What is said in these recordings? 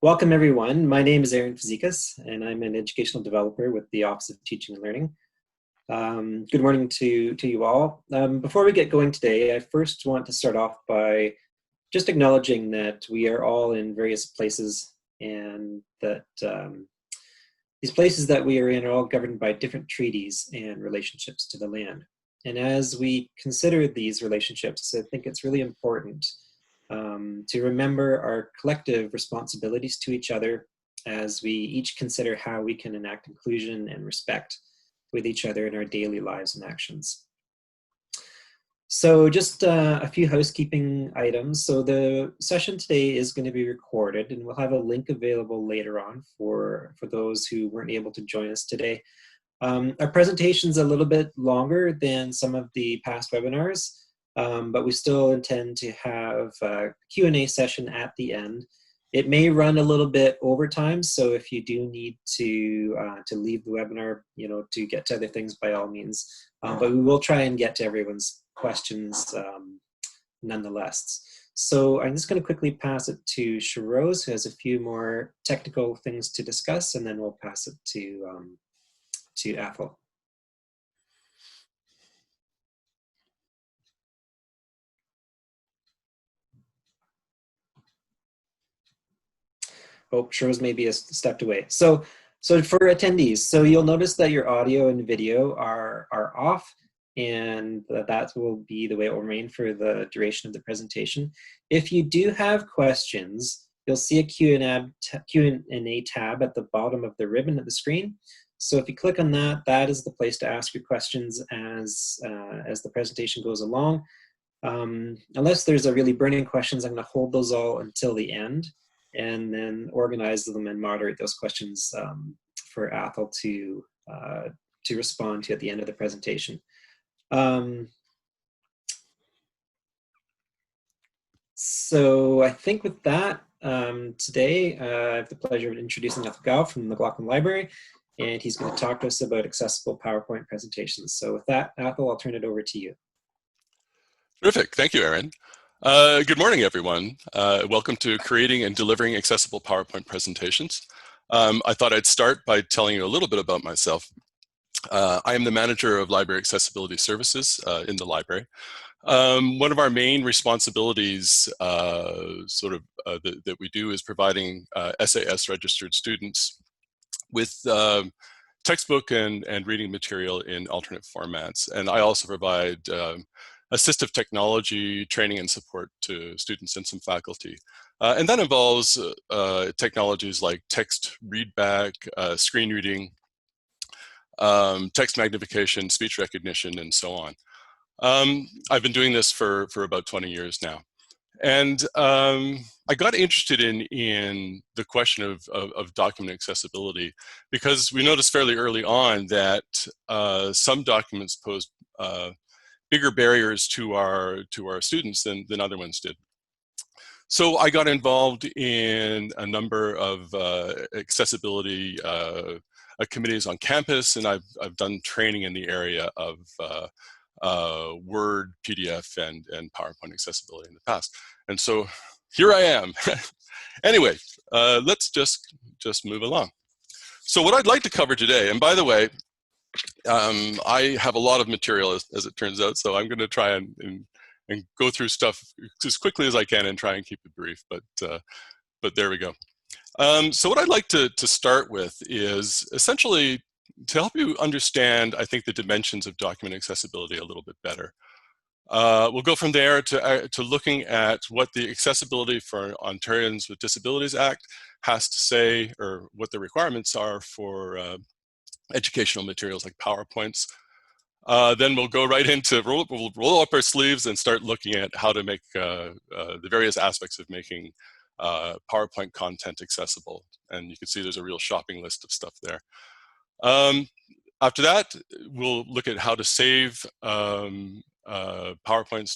Welcome everyone. My name is Aaron Fazekas and I'm an educational developer with the Office of Teaching and Learning. Good morning to you all. Before we get going today, I first want to start off by just acknowledging that we are all in various places and that these places that we are in are all governed by different treaties and relationships to the land. And as we consider these relationships, I think it's really important to remember our collective responsibilities to each other as we each consider how we can enact inclusion and respect with each other in our daily lives and actions. So just a few housekeeping items. So the session today is going to be recorded and we'll have a link available later on for those who weren't able to join us today. Our presentation's a little bit longer than some of the past webinars. But we still intend to have a Q&A session at the end. It may run a little bit over time, so if you do need to leave the webinar, to get to other things, by all means. But we will try and get to everyone's questions nonetheless. So I'm just going to quickly pass it to Shiroz, who has a few more technical things to discuss, and then we'll pass it to Athol. Oh, Shiroz may be stepped away. So for attendees, so you'll notice that your audio and video are off, and that will be the way it will remain for the duration of the presentation. If you do have questions, you'll see a Q&A tab at the bottom of the ribbon of the screen. So if you click on that, that is the place to ask your questions as the presentation goes along. Unless there's a really burning questions, I'm going to hold those all until the end, and then organize them and moderate those questions for Athol to respond to at the end of the presentation. So I think with that, today I have the pleasure of introducing Athol Gao from the McLaughlin Library, and he's going to talk to us about accessible PowerPoint presentations. So with that, Athol, I'll turn it over to you. Terrific. Thank you, Aaron. Good morning, everyone. Welcome to Creating and Delivering Accessible PowerPoint Presentations. I thought I'd start by telling you a little bit about myself. I am the manager of Library Accessibility Services in the library. One of our main responsibilities that we do is providing SAS registered students with textbook and reading material in alternate formats. And I also provide assistive technology training and support to students and some faculty. And that involves technologies like text readback, screen reading, text magnification, speech recognition, and so on. I've been doing this for about 20 years now. And I got interested in the question of document accessibility because we noticed fairly early on that some documents pose bigger barriers to our students than other ones did. So I got involved in a number of accessibility committees on campus, and I've done training in the area of Word, PDF, and PowerPoint accessibility in the past. And so here I am. Anyway, let's just move along. So what I'd like to cover today, and by the way, I have a lot of material as it turns out, so I'm going to try and go through stuff as quickly as I can and try and keep it brief, but there we go. So what I'd like to start with is essentially to help you understand, I think, the dimensions of document accessibility a little bit better. We'll go from there to looking at what the Accessibility for Ontarians with Disabilities Act has to say, or what the requirements are for educational materials like PowerPoints. Then we'll go right into, we'll roll up our sleeves and start looking at how to make the various aspects of making PowerPoint content accessible. And you can see there's a real shopping list of stuff there. After that, we'll look at how to save PowerPoints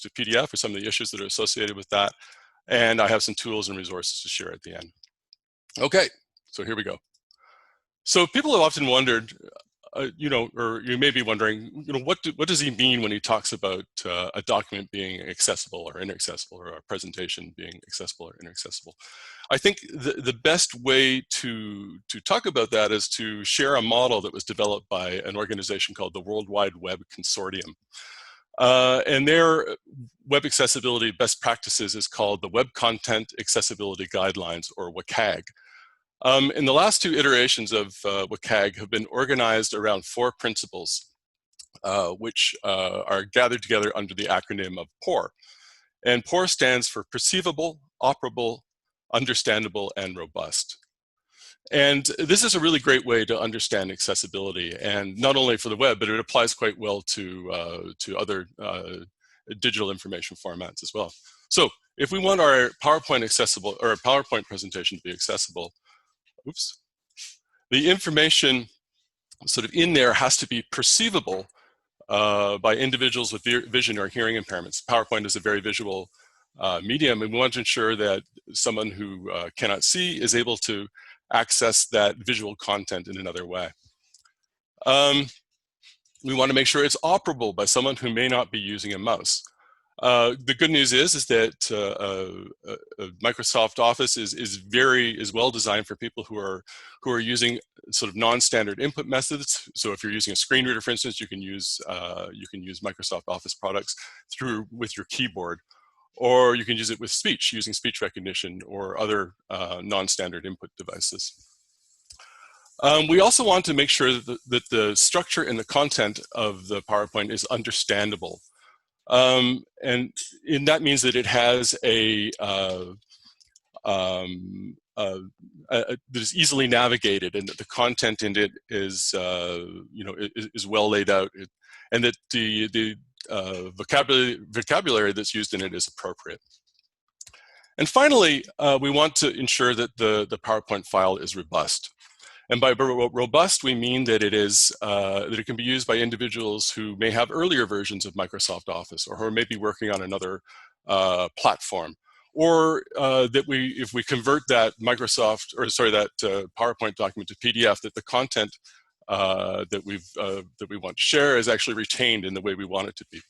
to PDF, or some of the issues that are associated with that. And I have some tools and resources to share at the end. Okay, so here we go. So people have often wondered you know, or you may be wondering, you know, what does he mean when he talks about a document being accessible or inaccessible, or a presentation being accessible or inaccessible? I think the best way to talk about that is to share a model that was developed by an organization called the World Wide Web Consortium. And their web accessibility best practices is called the Web Content Accessibility Guidelines, or WCAG. And the last two iterations of WCAG have been organized around 4 principles, which are gathered together under the acronym of POUR. And POUR stands for perceivable, operable, understandable, and robust. And this is a really great way to understand accessibility, and not only for the web, but it applies quite well to other digital information formats as well. So if we want our PowerPoint accessible, or a PowerPoint presentation to be accessible, oops, the information sort of in there has to be perceivable by individuals with vision or hearing impairments. PowerPoint is a very visual medium, and we want to ensure that someone who cannot see is able to access that visual content in another way. We want to make sure it's operable by someone who may not be using a mouse. The good news is that Microsoft Office is well designed for people who are using sort of non-standard input methods. So if you're using a screen reader, for instance, you can use Microsoft Office products with your keyboard, or you can use it with speech, using speech recognition or other non-standard input devices. We also want to make sure that the structure and the content of the PowerPoint is understandable. And that means that it has that is easily navigated, and that the content in it is is well laid out, and that the vocabulary that's used in it is appropriate. And finally, we want to ensure that the PowerPoint file is robust. And by robust, we mean that it can be used by individuals who may have earlier versions of Microsoft Office, or who may be working on another platform, or that if we convert that PowerPoint document to PDF, that the content that we want to share is actually retained in the way we want it to be.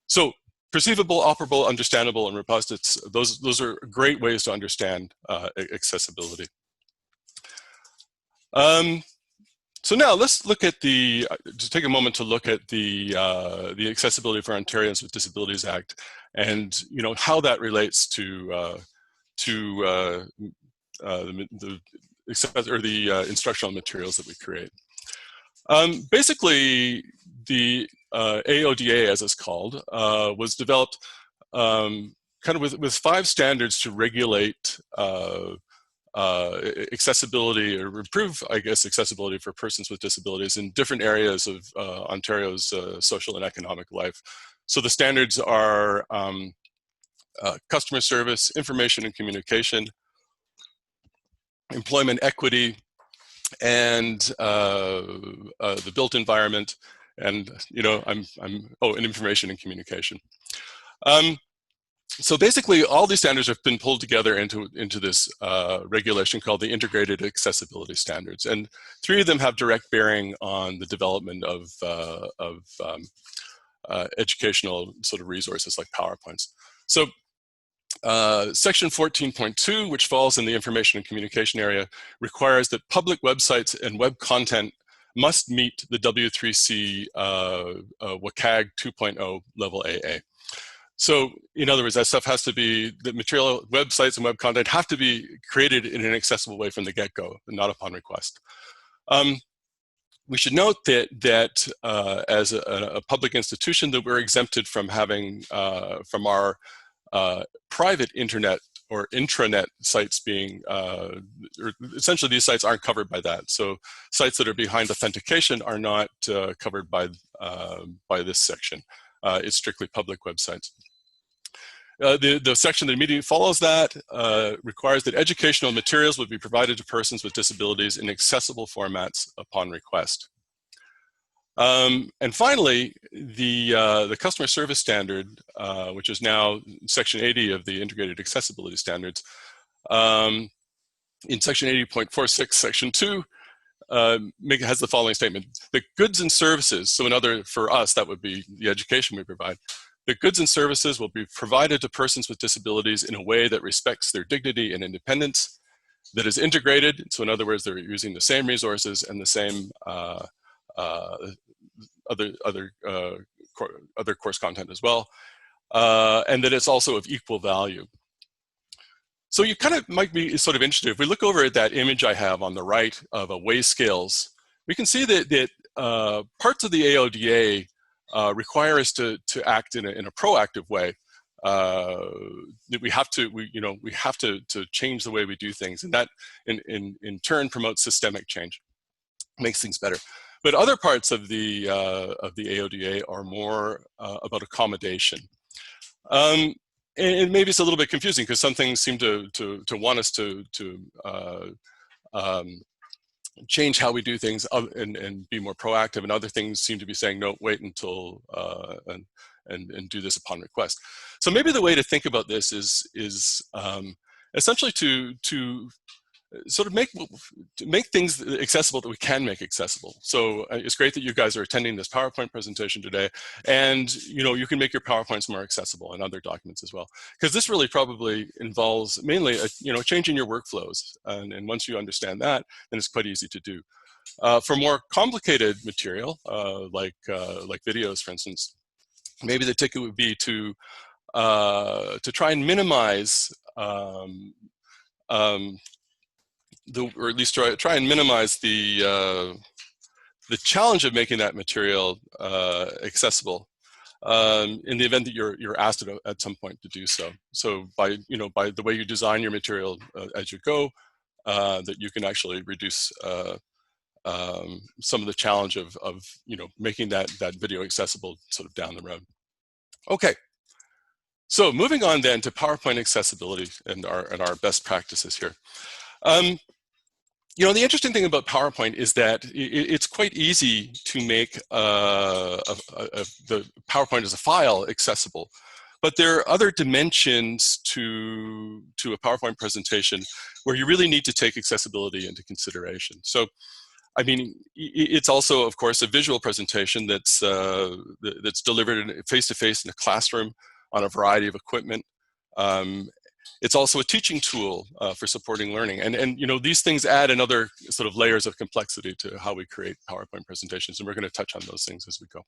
So perceivable, operable, understandable, and robust, those are great ways to understand accessibility. So now let's look at just take a moment to look at the Accessibility for Ontarians with Disabilities Act, and how that relates to the instructional materials that we create. Basically, the AODA, as it's called, was developed kind of with 5 standards to regulate accessibility, or improve, I guess, accessibility for persons with disabilities in different areas of Ontario's social and economic life. So the standards are customer service, information and communication, employment equity, and the built environment, and and information and communication. So basically, all these standards have been pulled together into this regulation called the Integrated Accessibility Standards, and 3 of them have direct bearing on the development of educational sort of resources like PowerPoints. So Section 14.2, which falls in the information and communication area, requires that public websites and web content must meet the W3C WCAG 2.0 level AA. So in other words, that stuff has to be, the material, websites and web content have to be created in an accessible way from the get-go, and not upon request. We should note that as a public institution, that we're exempted from having, from our private internet or intranet sites being, essentially these sites aren't covered by that. So sites that are behind authentication are not covered by this section. It's strictly public websites. The section that immediately follows that requires that educational materials would be provided to persons with disabilities in accessible formats upon request. And finally, the customer service standard, which is now Section 80 of the Integrated Accessibility Standards, in Section 80.46, Section 2, has the following statement: the goods and services, so for us, that would be the education we provide. The goods and services will be provided to persons with disabilities in a way that respects their dignity and independence, that is integrated. So in other words, they're using the same resources and the same other course content as well, and that it's also of equal value. So you kind of might be sort of interested, if we look over at that image I have on the right of a weigh scales, we can see that parts of the AODA require us to act in a proactive way. That we have to change the way we do things, and that in turn promotes systemic change, makes things better. But other parts of the AODA are more about accommodation. And maybe it's a little bit confusing because some things seem to want us to change how we do things and be more proactive, and other things seem to be saying, no, wait until and do this upon request. So maybe the way to think about this is essentially to sort of make things accessible that we can make accessible. So it's great that you guys are attending this PowerPoint presentation today, and you can make your PowerPoints more accessible and other documents as well, because this really probably involves mainly changing your workflows, and once you understand that, then it's quite easy to do. For more complicated material, like videos, for instance, maybe the ticket would be to try and minimize or at least try and minimize the challenge of making that material accessible in the event that you're asked at some point to do so. So by the way you design your material as you go, that you can actually reduce some of the challenge of making that video accessible sort of down the road. Okay. So moving on then to PowerPoint accessibility and our best practices here. The interesting thing about PowerPoint is that it's quite easy to make the PowerPoint as a file accessible, but there are other dimensions to a PowerPoint presentation where you really need to take accessibility into consideration. So, I mean, it's also, of course, a visual presentation that's delivered face-to-face in a classroom on a variety of equipment. It's also a teaching tool for supporting learning. And these things add another sort of layers of complexity to how we create PowerPoint presentations, and we're going to touch on those things as we go.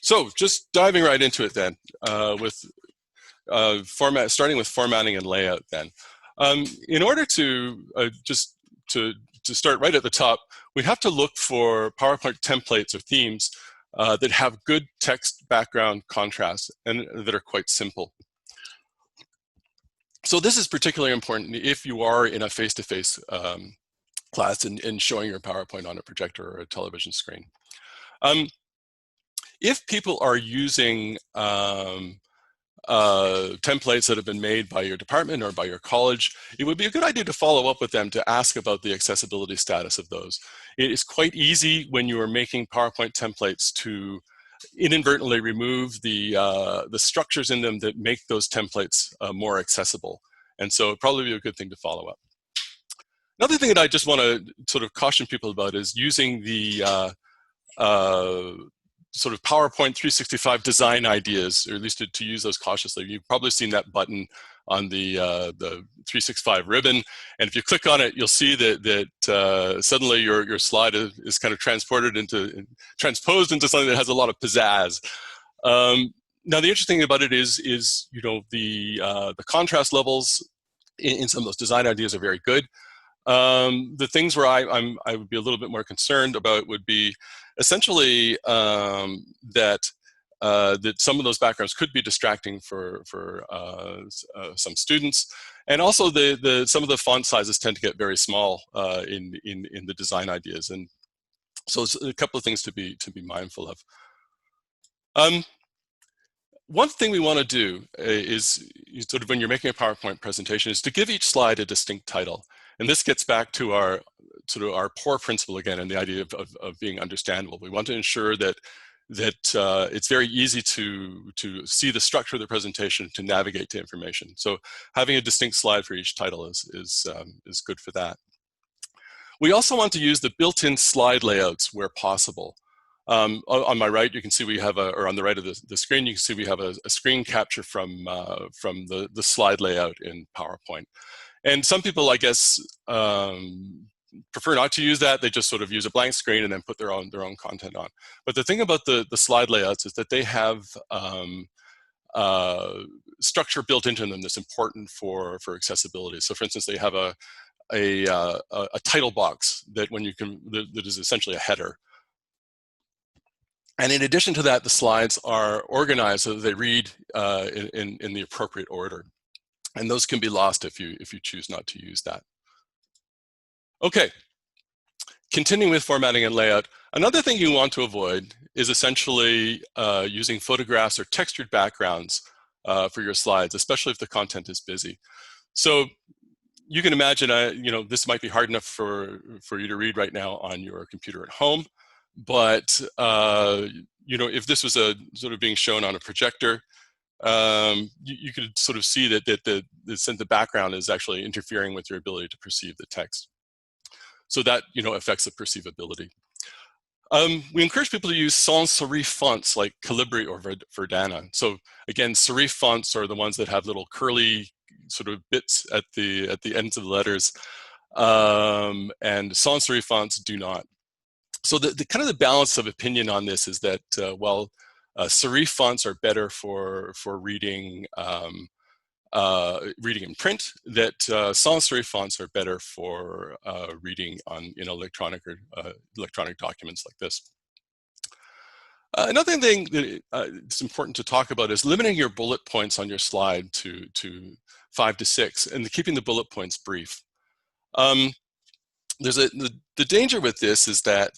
So just diving right into it then, with starting with formatting and layout then. In order to start right at the top, we have to look for PowerPoint templates or themes that have good text background contrast and that are quite simple. So this is particularly important if you are in a face-to-face class and showing your PowerPoint on a projector or a television screen. If people are using templates that have been made by your department or by your college, it would be a good idea to follow up with them to ask about the accessibility status of those. It is quite easy when you are making PowerPoint templates to inadvertently remove the structures in them that make those templates more accessible. And so it'd probably be a good thing to follow up. Another thing that I just want to sort of caution people about is using the sort of PowerPoint 365 design ideas, or at least to use those cautiously. You've probably seen that button on the 365 ribbon, and if you click on it, you'll see that suddenly your slide is kind of transposed into something that has a lot of pizzazz. Now the interesting thing about it is the contrast levels in some of those design ideas are very good. The things where I would be a little bit more concerned about would be essentially that some of those backgrounds could be distracting for some students, and also some of the font sizes tend to get very small in the design ideas, and so it's a couple of things to be mindful of. One thing we want to do is sort of when you're making a PowerPoint presentation is to give each slide a distinct title. And this gets back to our core principle again, and the idea of being understandable. We want to ensure that it's very easy to see the structure of the presentation, to navigate to information. So having a distinct slide for each title is good for that. We also want to use the built-in slide layouts where possible. On my right, you can see we have or on the right of the screen, you can see we have a screen capture from the slide layout in PowerPoint. And some people, I guess, prefer not to use that. They just sort of use a blank screen and then put their own content on. But the thing about the slide layouts is that they have structure built into them that's important for accessibility. So, for instance, they have a title box that that is essentially a header. And in addition to that, the slides are organized so that they read in the appropriate order. And those can be lost if you choose not to use that. Okay, continuing with formatting and layout, another thing you want to avoid is essentially using photographs or textured backgrounds for your slides, especially if the content is busy. So you can imagine, this might be hard enough for you to read right now on your computer at home, but if this was sort of being shown on a projector, you could sort of see that the background is actually interfering with your ability to perceive the text. So that affects the perceivability. We encourage people to use sans serif fonts like Calibri or Verdana. So again, serif fonts are the ones that have little curly sort of bits at the ends of the letters, and sans serif fonts do not. So the kind of the balance of opinion on this is that while serif fonts are better for reading reading in print, that sans serif fonts are better for reading in electronic documents like this. Another thing that it's important to talk about is limiting your bullet points on your slide to 5 to 6 and keeping the bullet points brief. There's the danger with this is that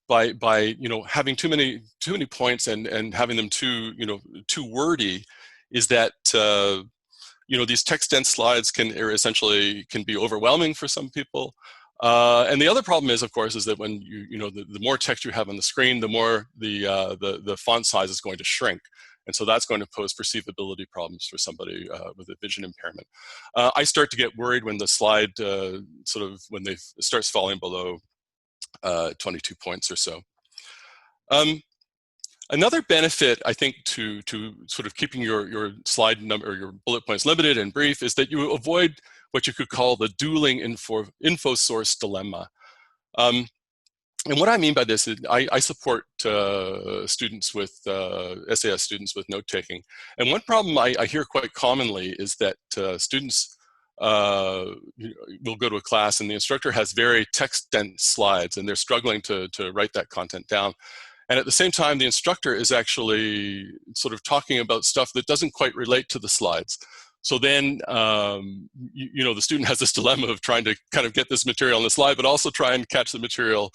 by having too many points and having them too wordy, is that these text dense slides can be overwhelming for some people. And the other problem is, of course, is that when the more text you have on the screen, the more the font size is going to shrink. And so that's going to pose perceivability problems for somebody with a vision impairment. I start to get worried when the slide when it starts falling below 22 points or so. Another benefit, I think, to sort of keeping your slide number or your bullet points limited and brief is that you avoid what you could call the dueling info source dilemma. And what I mean by this is I support students with SAS students with note taking, and one problem I hear quite commonly is that students will go to a class and the instructor has very text dense slides and they're struggling to write that content down. And at the same time, the instructor is actually sort of talking about stuff that doesn't quite relate to the slides. So then, the student has this dilemma of trying to kind of get this material on the slide, but also try and catch the material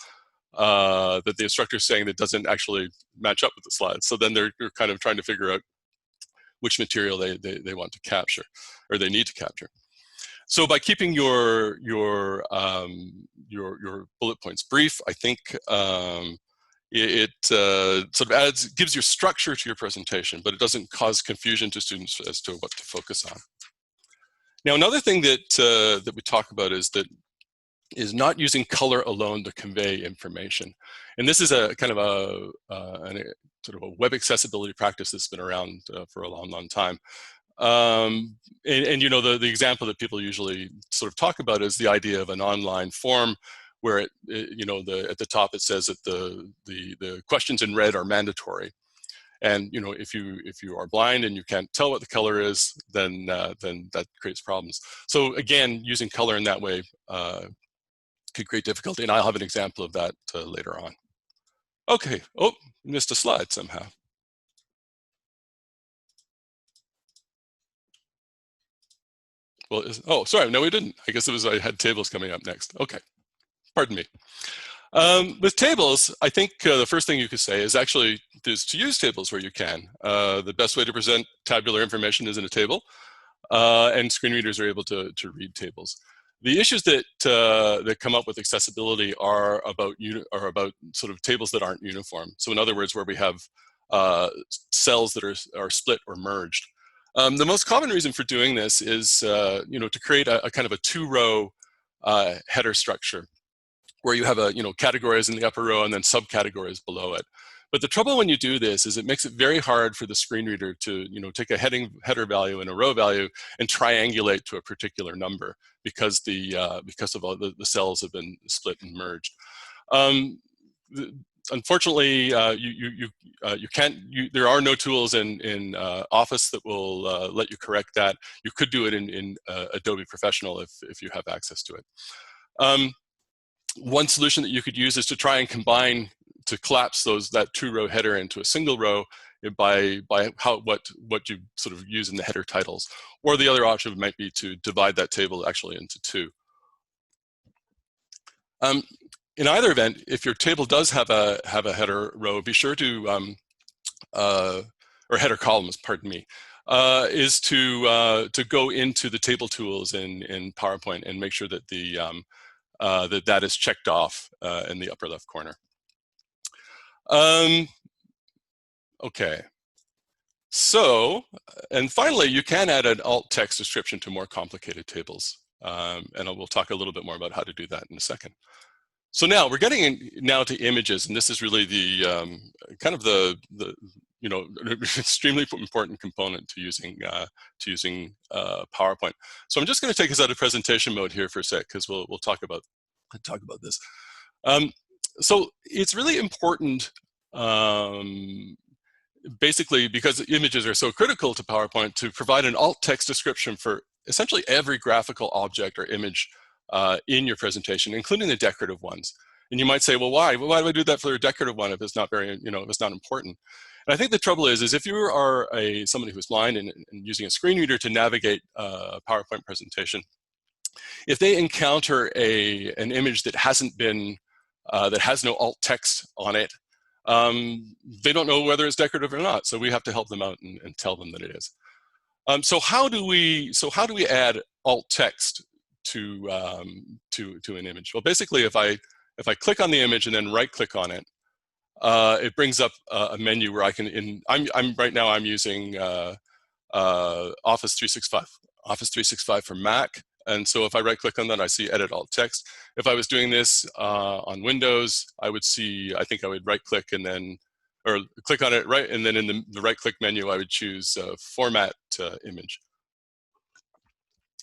that the instructor is saying that doesn't actually match up with the slides. So then they're kind of trying to figure out which material they want to capture or they need to capture. So by keeping your bullet points brief, I think it sort of gives you structure to your presentation, but it doesn't cause confusion to students as to what to focus on. Now, another thing that we talk about is not using color alone to convey information. And this is a kind of a sort of a web accessibility practice that's been around for a long, long time. The example that people usually sort of talk about is the idea of an online form where at the top it says that the questions in red are mandatory, and if you are blind and you can't tell what the color is, then that creates problems. So again, using color in that way could create difficulty, and I'll have an example of that later on. Okay. Oh, missed a slide somehow. Well, oh, sorry. No, we didn't. I guess I had tables coming up next. Okay. Pardon me. With tables, I think the first thing you could say is actually to use tables where you can. The best way to present tabular information is in a table, and screen readers are able to read tables. The issues that come up with accessibility are about sort of tables that aren't uniform. So in other words, where we have cells that are split or merged. The most common reason for doing this is to create a kind of a two-row header structure, where you have a categories in the upper row and then subcategories below it. But the trouble when you do this is it makes it very hard for the screen reader to take a header value and a row value and triangulate to a particular number, because of all the cells have been split and merged. Unfortunately, you can't. There are no tools in Office that will let you correct that. You could do it in Adobe Professional if you have access to it. One solution that you could use is to try and combine, to collapse that two-row header into a single row by what you sort of use in the header titles. Or the other option might be to divide that table actually into two. In either event, if your table does have a header row, be sure to or header columns, pardon me, is to go into the table tools in PowerPoint and make sure that that is checked off in the upper left corner. Okay. So, and finally, you can add an alt text description to more complicated tables, and we'll talk a little bit more about how to do that in a second. So now we're getting now to images, and this is really the kind of the extremely important component to using PowerPoint. So I'm just going to take us out of presentation mode here for a sec, because we'll talk about this. So it's really important, basically, because images are so critical to PowerPoint, to provide an alt text description for essentially every graphical object or image in your presentation, including the decorative ones. And you might say, well, why? Well, why do I do that for a decorative one if it's not very, if it's not important? And I think the trouble is if you are somebody who's blind and using a screen reader to navigate a PowerPoint presentation, if they encounter an image that hasn't been, that has no alt text on it, they don't know whether it's decorative or not. So we have to help them out and tell them that it is. So how do we add alt text to an image? Well, basically, if I click on the image and then right click on it, it brings up a menu where I can. Right now I'm using Office 365 for Mac. And so if I right click on that, I see edit alt text. If I was doing this on Windows, I would see, I think I would right click and then, or click on it right, and then in the right click menu, I would choose format image.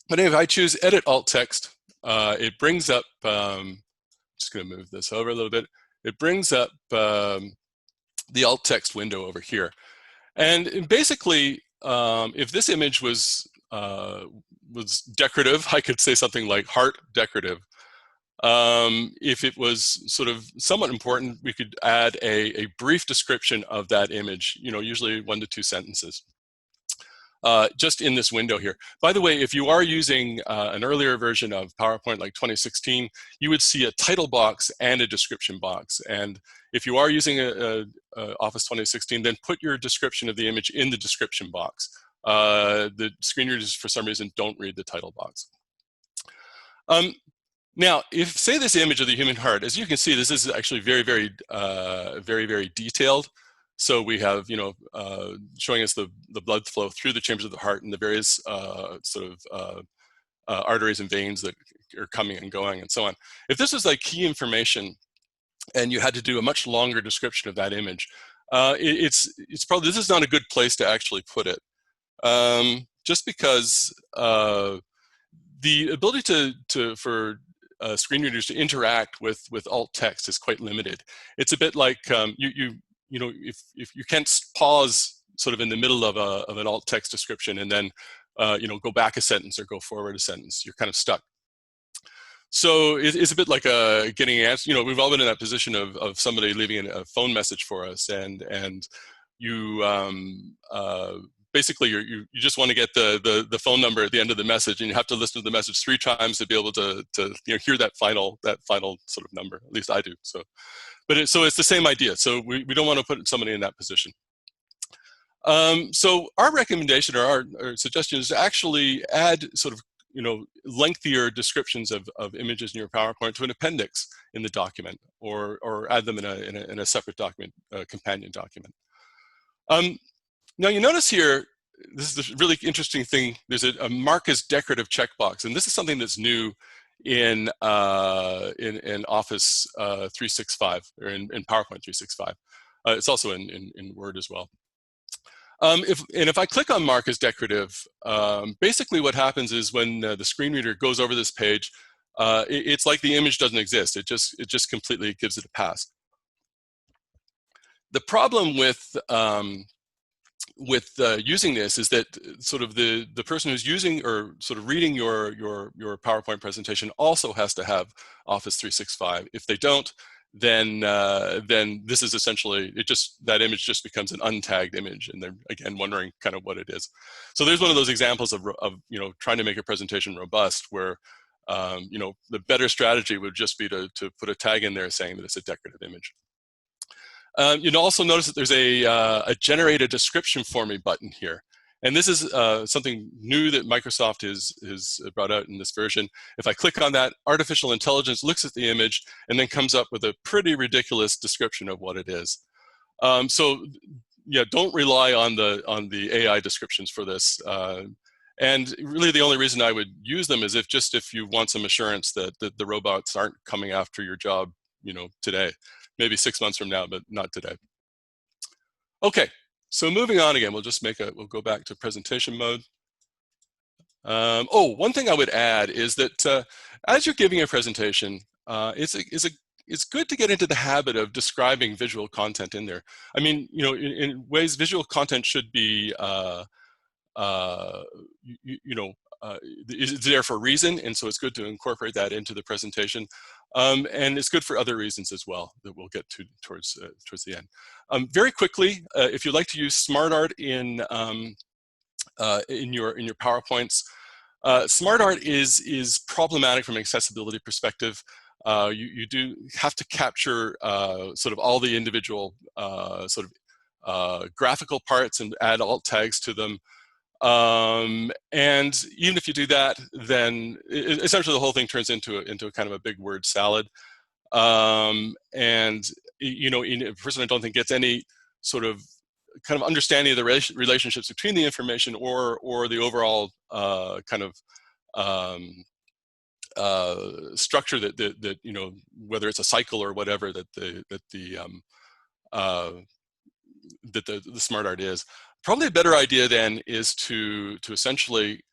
But if I choose edit alt text, it brings up, just gonna move this over a little bit. It brings up the alt text window over here. And basically, if this image was decorative, I could say something like heart decorative. If it was sort of somewhat important, we could add a brief description of that image, usually 1 to 2 sentences, just in this window here. By the way, if you are using an earlier version of PowerPoint, like 2016, you would see a title box and a description box. And if you are using Office 2016, then put your description of the image in the description box. The screen readers, for some reason, don't read the title box. Now, if, say, this image of the human heart, as you can see, this is actually very, very, very detailed. So we have, showing us the blood flow through the chambers of the heart and the various arteries and veins that are coming and going and so on. If this was like key information and you had to do a much longer description of that image, it's probably, this is not a good place to actually put it. Just because the ability for screen readers to interact with alt text is quite limited. It's a bit like if you can't pause sort of in the middle of an alt text description and then go back a sentence or go forward a sentence, you're kind of stuck. So it's a bit like getting an answer. We've all been in that position of somebody leaving a phone message for us, and you basically you just want to get the phone number at the end of the message, and you have to listen to the message 3 times to be able to hear that final sort of number. At least I do. So, so it's the same idea. So we don't want to put somebody in that position. So our recommendation or our suggestion is to actually add sort of lengthier descriptions of images in your PowerPoint to an appendix in the document, or add them in a separate document, companion document. Now you notice here, this is the really interesting thing. There's a mark as decorative checkbox, and this is something that's new in Office 365 or in PowerPoint 365. It's also in Word as well. If I click on Mark as decorative, basically what happens is when the screen reader goes over this page, it's like the image doesn't exist. It just completely gives it a pass. The problem with using this is that sort of the person who's using or sort of reading your PowerPoint presentation also has to have Office 365. If they don't, then this is essentially that image just becomes an untagged image, and they're again wondering kind of what it is. So there's one of those examples of trying to make a presentation robust where the better strategy would just be to put a tag in there saying that it's a decorative image. You'll also notice that there's a generate a description for me button here. And this is something new that Microsoft has brought out in this version. If I click on that, artificial intelligence looks at the image and then comes up with a pretty ridiculous description of what it is. So yeah, don't rely on the AI descriptions for this. And really the only reason I would use them is if you want some assurance that the robots aren't coming after your job, today. Maybe 6 months from now, but not today. Okay, so moving on again, we'll go back to presentation mode. One thing I would add is that as you're giving a presentation, it's good to get into the habit of describing visual content in there. I mean, in ways visual content should be, it's there for a reason, and so it's good to incorporate that into the presentation. And it's good for other reasons as well that we'll get to towards the end. Very quickly, if you'd like to use SmartArt in your PowerPoints, SmartArt is problematic from an accessibility perspective. You do have to capture sort of all the individual graphical parts and add alt tags to them. And even if you do that, then essentially the whole thing turns into a kind of a big word salad. And a person I don't think gets any sort of kind of understanding of the relationships between the information or the overall kind of structure that whether it's a cycle or whatever that the SmartArt is. Probably a better idea then is to essentially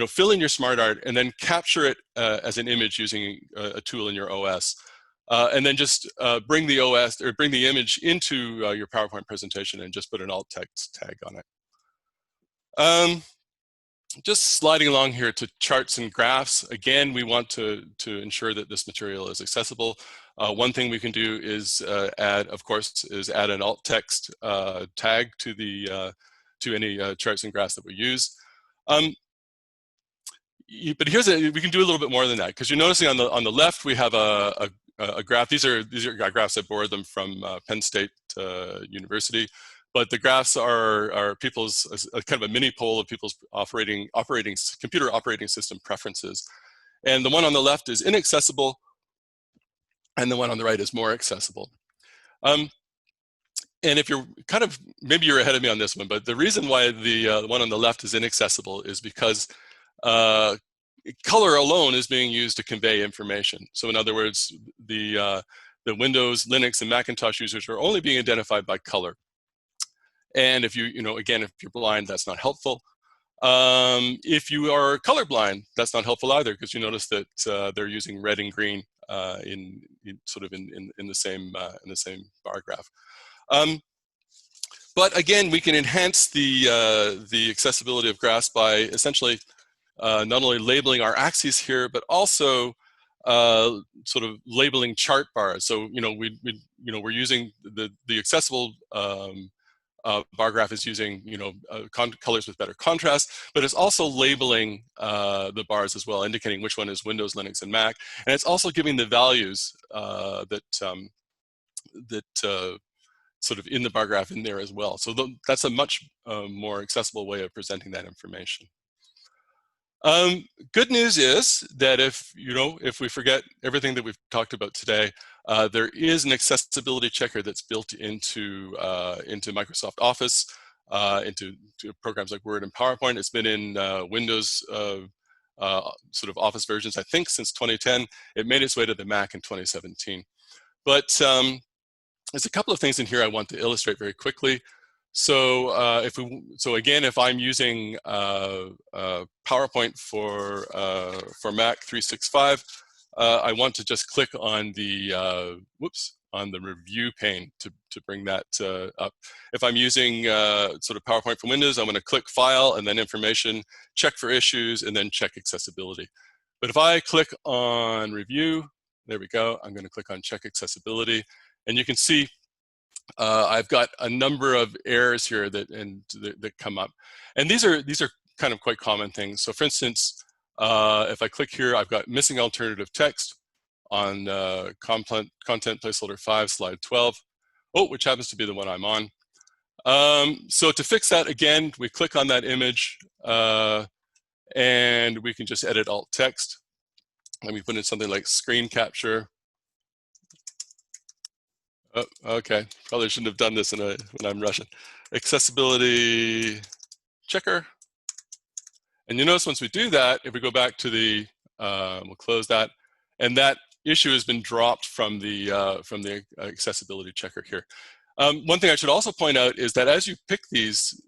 fill in your SmartArt and then capture it as an image using a tool in your OS, and then just bring the OS or bring the image into your PowerPoint presentation and just put an alt text tag on it. Just sliding along here to charts and graphs. Again, we want to ensure that this material is accessible. One thing we can do is add an alt text tag to any charts and graphs that we use. But we can do a little bit more than that, because you're noticing on the left we have a graph. These are graphs. I borrowed them from Penn State University. But the graphs are people's kind of a mini poll of people's computer operating system preferences. And the one on the left is inaccessible, and the one on the right is more accessible. And if you're maybe you're ahead of me on this one, but the reason why the one on the left is inaccessible is because color alone is being used to convey information. So in other words, the Windows, Linux, and Macintosh users are only being identified by color. And if again, if you're blind, that's not helpful. If you are colorblind, that's not helpful either, because you notice that they're using red and green in the same bar graph. But again, we can enhance the accessibility of graphs by essentially not only labeling our axes here, but also sort of labeling chart bars. So we're using the accessible bar graph is using colors with better contrast, but it's also labeling the bars as well, indicating which one is Windows, Linux, and Mac, and it's also giving the values that sort of in the bar graph in there as well. So that's a much more accessible way of presenting that information. Good news is that if we forget everything that we've talked about today, there is an accessibility checker that's built into Microsoft Office, into programs like Word and PowerPoint. It's been in Windows sort of Office versions, I think, since 2010. It made its way to the Mac in 2017. But there's a couple of things in here I want to illustrate very quickly. So again, if I'm using PowerPoint for Mac 365, I want to just click on the on the review pane to bring that up. If I'm using sort of PowerPoint for Windows, I'm going to click File and then Information, check for issues, and then check accessibility. But if I click on Review, there we go. I'm going to click on Check Accessibility, and you can see I've got a number of errors here that come up, and these are kind of quite common things. So, for instance, if I click here, I've got missing alternative text on content placeholder 5, slide 12, which happens to be the one I'm on. So to fix that, again, we click on that image, and we can just edit alt text. Let me put in something like screen capture. Oh, okay, probably shouldn't have done this when I'm rushing. Accessibility checker. And you notice once we do that, if we go back to the, we'll close that, and that issue has been dropped from the accessibility checker here. One thing I should also point out is that as you pick these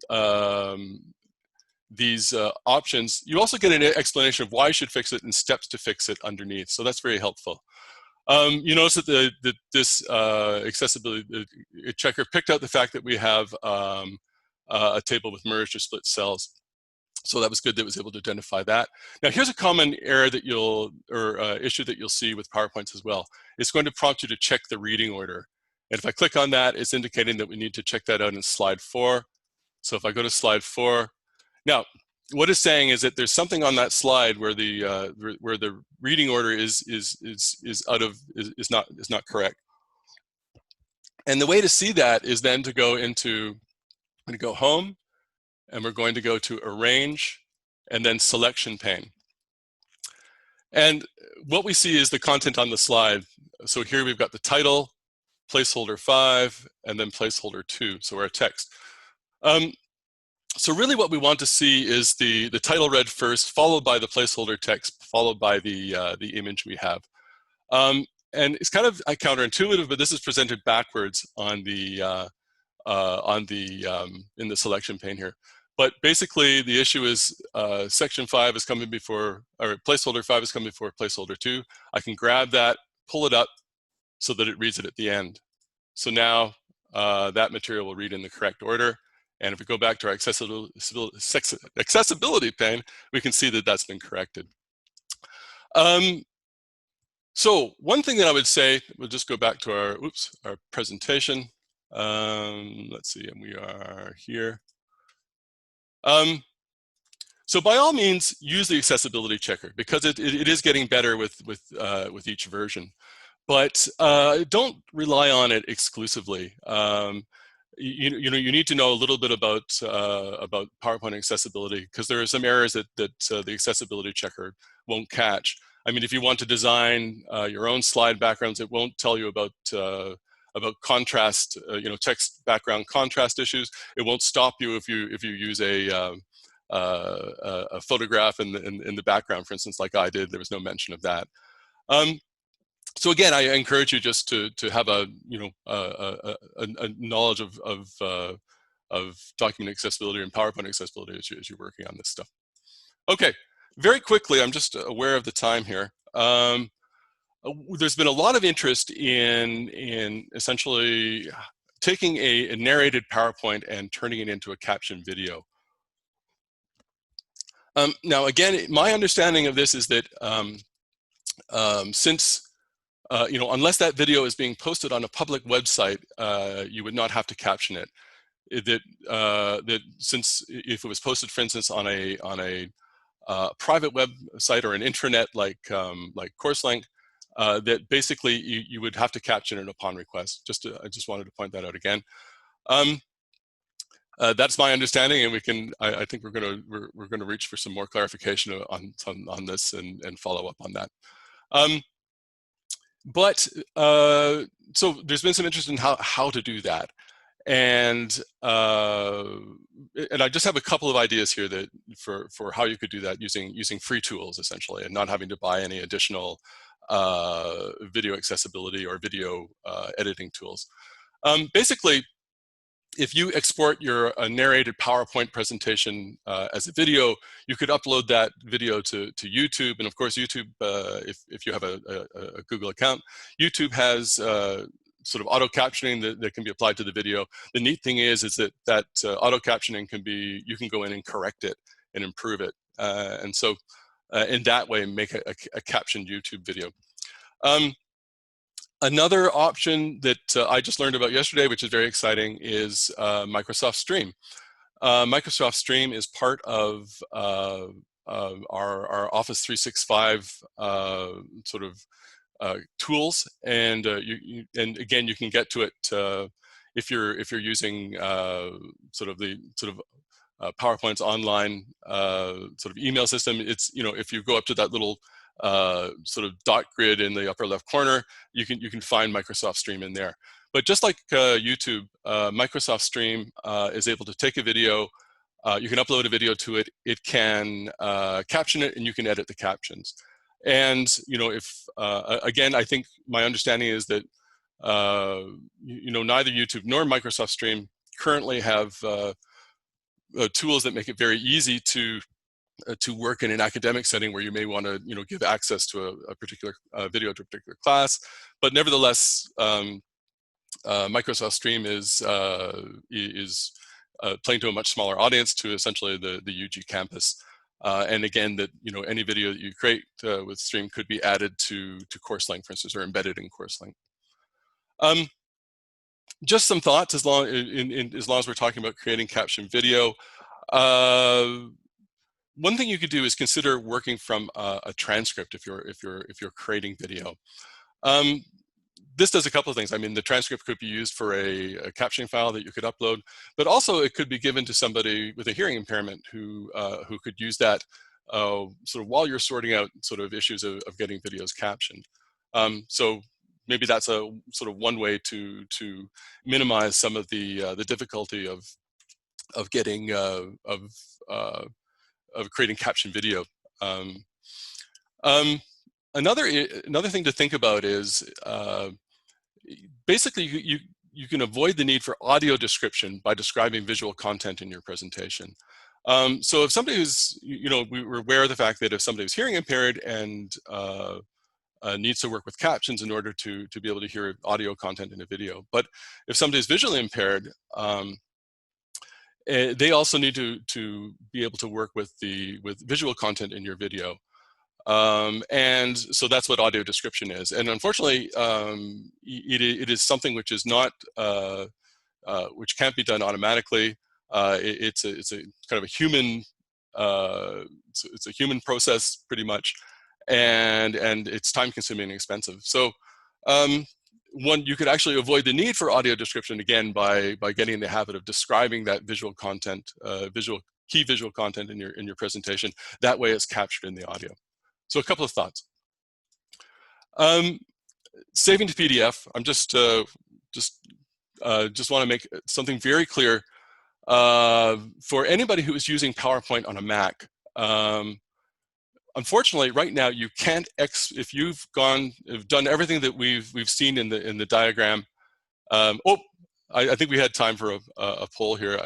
options, you also get an explanation of why you should fix it and steps to fix it underneath. So that's very helpful. You notice that this accessibility checker picked out the fact that we have a table with merged or split cells. So that was good that it was able to identify that. Now here's a common error that issue that you'll see with PowerPoints as well. It's going to prompt you to check the reading order. And if I click on that, it's indicating that we need to check that out in slide 4. So if I go to slide 4, now what it's saying is that there's something on that slide where the reading order is not correct. And the way to see that is then to go into, I'm going to go home, and we're going to go to Arrange, and then Selection pane. And what we see is the content on the slide. So here we've got the title, placeholder 5, and then placeholder 2, so our text. So really what we want to see is the title read first, followed by the placeholder text, followed by the image we have. And it's kind of counterintuitive, but this is presented backwards on the in the selection pane here. But basically, the issue is section 5 is coming before, or placeholder 5 is coming before placeholder 2. I can grab that, pull it up, so that it reads it at the end. So now that material will read in the correct order. And if we go back to our accessibility pane, we can see that that's been corrected. So one thing that I would say, we'll just go back to our presentation. Let's see, and we are here. So by all means, use the accessibility checker because it is getting better with each version. But don't rely on it exclusively. You need to know a little bit about PowerPoint accessibility because there are some errors that the accessibility checker won't catch. I mean, if you want to design your own slide backgrounds, it won't tell you about contrast, text background contrast issues. It won't stop you if you use a photograph in the background, for instance, like I did. There was no mention of that. So again, I encourage you just to have a knowledge of document accessibility and PowerPoint accessibility as you're working on this stuff. Okay, very quickly, I'm just aware of the time here. There's been a lot of interest in essentially taking a narrated PowerPoint and turning it into a captioned video. Now, again, my understanding of this is that since unless that video is being posted on a public website, you would not have to caption it. That since if it was posted, for instance, on a private website or an intranet like CourseLink, that basically you would have to caption it upon request. I just wanted to point that out again. That's my understanding, and we can. I think we're going to reach for some more clarification on this and follow up on that. So there's been some interest in how to do that, and and I just have a couple of ideas here that for how you could do that using free tools essentially, and not having to buy any additional video accessibility or video editing tools. Basically, if you export your narrated PowerPoint presentation as a video, you could upload that video to YouTube. And of course, YouTube, if you have a Google account, YouTube has sort of auto captioning that can be applied to the video. The neat thing is that auto captioning can be, you can go in and correct it and improve it. And so in that way, make a captioned YouTube video. Another option that I just learned about yesterday, which is very exciting, is Microsoft Stream. Microsoft Stream is part of our Office 365 sort of tools, and and again, you can get to it if you're using sort of PowerPoint's online sort of email system. It's, if you go up to that little sort of dot grid in the upper left corner, you can find Microsoft Stream in there. But just like YouTube, Microsoft Stream is able to take a video, you can upload a video to it, it can caption it, and you can edit the captions. And if again, I think my understanding is that neither YouTube nor Microsoft Stream currently have tools that make it very easy to work in an academic setting where you may want to give access to a particular video to a particular class. But nevertheless, Microsoft Stream is playing to a much smaller audience, to essentially the UG campus. And again, that any video that you create with Stream could be added to CourseLink, for instance, or embedded in CourseLink. Just some thoughts as long as we're talking about creating caption video. One thing you could do is consider working from a transcript if you're creating video. This does a couple of things. I mean, the transcript could be used for a captioning file that you could upload, but also it could be given to somebody with a hearing impairment who could use that sort of while you're sorting out sort of issues of getting videos captioned. So maybe that's a sort of one way to minimize some of the difficulty of getting of creating caption video. Another thing to think about is basically you can avoid the need for audio description by describing visual content in your presentation. So if somebody who's, we're aware of the fact that if somebody who's hearing impaired and needs to work with captions in order to be able to hear audio content in a video, but if somebody is visually impaired, they also need to be able to work with visual content in your video. And so that's what audio description is. And unfortunately, it is something which is not, which can't be done automatically. It's a kind of a human, it's a human process pretty much, and it's time consuming and expensive. So you could actually avoid the need for audio description again by getting in the habit of describing that visual content, key visual content in your presentation. That way it's captured in the audio. So a couple of thoughts. Saving to PDF. I'm just want to make something very clear for anybody who is using PowerPoint on a Mac. Unfortunately, right now you can't if you've done everything that we've seen in the diagram. I think we had time for a poll here.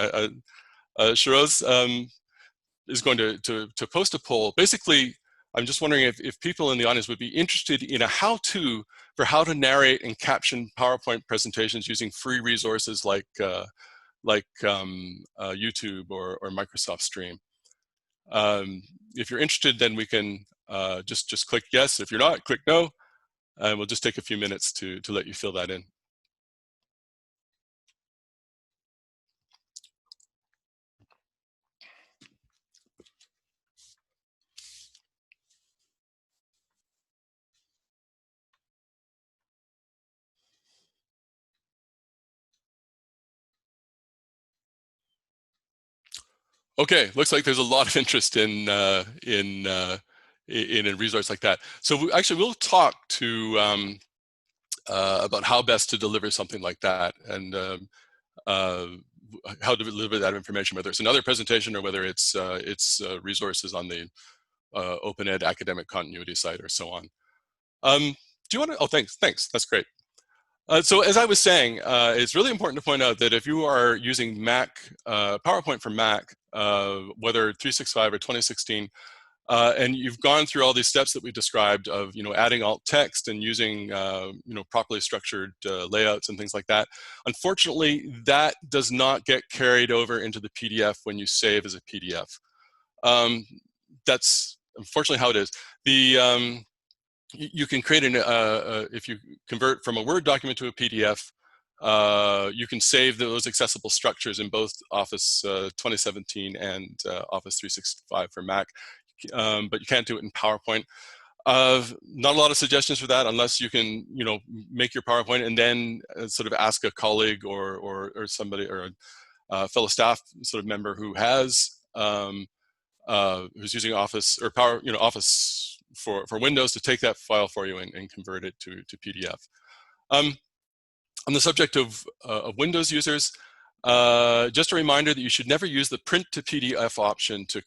Shiroz is going to post a poll. Basically, I'm just wondering if people in the audience would be interested in a how-to for how to narrate and caption PowerPoint presentations using free resources like YouTube or Microsoft Stream. If you're interested, then we can just click yes. If you're not, click no, and we'll just take a few minutes to let you fill that in. Okay, looks like there's a lot of interest in a resource like that. So we'll talk about how best to deliver something like that, and how to deliver that information, whether it's another presentation or whether it's resources on the Open Ed academic continuity site or so on. Do you want to? Oh, thanks. That's great. So as I was saying, it's really important to point out that if you are using Mac, PowerPoint for Mac, whether 365 or 2016, and you've gone through all these steps that we described of, adding alt text and using, properly structured layouts and things like that. Unfortunately, that does not get carried over into the PDF when you save as a PDF. That's unfortunately how it is. You can create if you convert from a Word document to a PDF, you can save those accessible structures in both Office 2017 and Office 365 for Mac, but you can't do it in PowerPoint. Not a lot of suggestions for that unless you can, make your PowerPoint and then sort of ask a colleague or somebody or a fellow staff sort of member who has who's using Office or Office for Windows to take that file for you and convert it to PDF. On the subject of Windows users, just a reminder that you should never use the print to PDF option to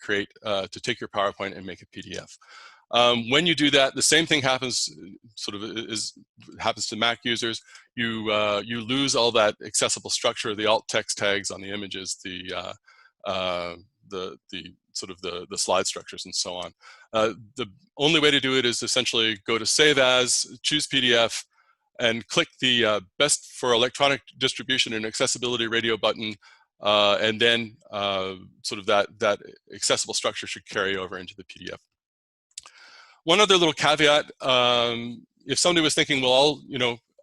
take your PowerPoint and make a PDF. When you do that, the same thing happens happens to Mac users. You lose all that accessible structure, the alt text tags on the images, the slide structures and so on. The only way to do it is essentially go to Save As, choose PDF, and click the Best for Electronic Distribution and Accessibility radio button, and then that accessible structure should carry over into the PDF. One other little caveat, if somebody was thinking, well,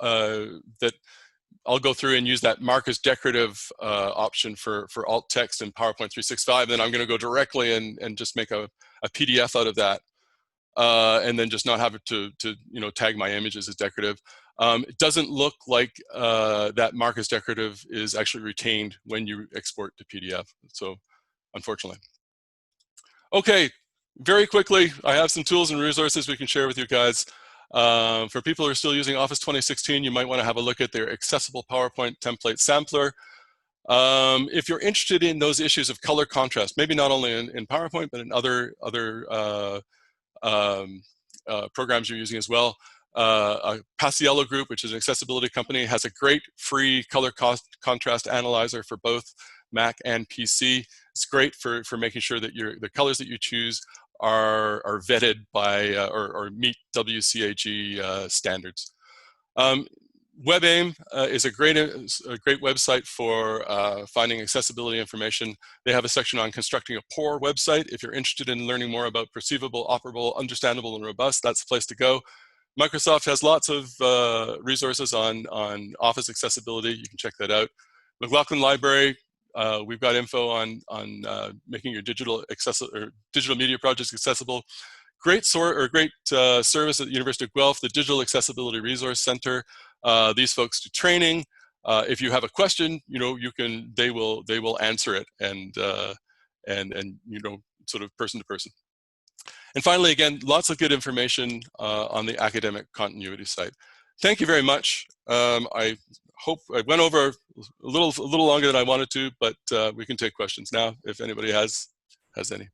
that I'll go through and use that mark as decorative option for alt text in PowerPoint 365, then I'm going to go directly and just make a PDF out of that, and then just not have it to tag my images as decorative. It doesn't look like that mark as decorative is actually retained when you export to PDF. So, unfortunately. Okay, very quickly, I have some tools and resources we can share with you guys. For people who are still using Office 2016, you might want to have a look at their accessible PowerPoint template sampler. If you're interested in those issues of color contrast, maybe not only in PowerPoint, but in other programs you're using as well, Paciello Group, which is an accessibility company, has a great free color contrast analyzer for both Mac and PC. It's great for making sure that the colors that you choose are vetted by or meet WCAG standards. WebAIM is a great website for finding accessibility information. They have a section on constructing a poor website. If you're interested in learning more about perceivable, operable, understandable, and robust, that's the place to go. Microsoft has lots of resources on Office accessibility. You can check that out. McLaughlin Library, we've got info on making your digital media projects accessible. Great service at the University of Guelph, the Digital Accessibility Resource Center. These folks do training. If you have a question, they will answer it and sort of person to person. And finally, again, lots of good information on the academic continuity site. Thank you very much. I hope I went over a little longer than I wanted to, but we can take questions now if anybody has any.